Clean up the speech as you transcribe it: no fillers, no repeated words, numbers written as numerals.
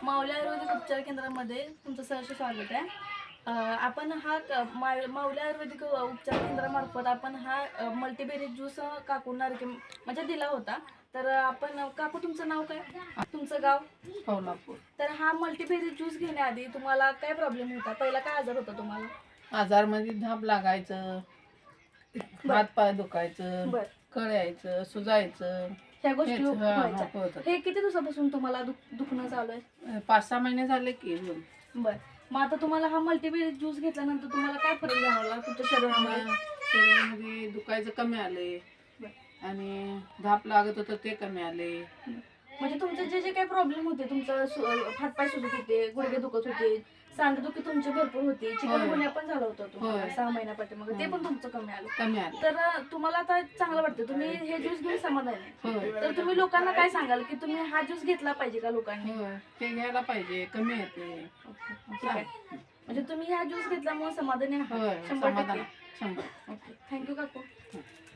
माऊली आयुर्वेदिक उपचार केंद्रामध्ये तुमचं सहर्ष स्वागत आहे. आपण हा माऊली आयुर्वेदिक उपचार केंद्रामार्फत आपण हा मल्टीबेरी ज्यूस काकूंना म्हणजे दिला होता. तर आपण काकू तुमचं नाव काय, तुमचं गाव? कोल्हापूर. तर हा मल्टीबेरी ज्यूस घेण्याआधी तुम्हाला काय प्रॉब्लेम होता, पहिला काय आजार होता तुम्हाला? आजारमध्ये धाप लागायचं, हात पाय दुखायचं, बर, कळायचं, सुजायचं, ह्या गोष्टी हेच, हा, व्हायच्या. होत. हे किती दिवसापासून तुम्हाला दुखणं चालू आहे? 5-6 महिने झाले की होऊन. बर, मग आता तुम्हाला हा मल्टीबेरी ज्यूस घेतल्यानंतर तुम्हाला काय फरक जाणवला तुमच्या शरीरामध्ये? शरीरामध्ये दुखायचं कमी आले आणि धाप लागत होतं ते कमी आले. म्हणजे तुमचे जे जे काही प्रॉब्लेम होते, तुमचं हातपाय सुजत होते, गुडघे दुखत होते, सांधेदुखी तुमची भरपूर होती, चिकनगुन्या पण झाला होता तुम्हाला होय. 6 महिन्यापाठी, ते पण तुमचं कमी आलं. कमी आले. तर तुम्हाला आता चांगलं वाटतं, तुम्ही हे ज्यूस घेऊन समाधानी आहे. होय. तर तुम्ही लोकांना काय सांगाल की तुम्ही हा ज्यूस घेतला पाहिजे का लोकांनी? होय, ते घ्यायला पाहिजे, कमी येते. ठीक आहे. म्हणजे तुम्ही हा ज्यूस घेतल्यामुळे समाधानी आहात? होय, 100%. समाधान 100. ओके, थँक्यू काकू.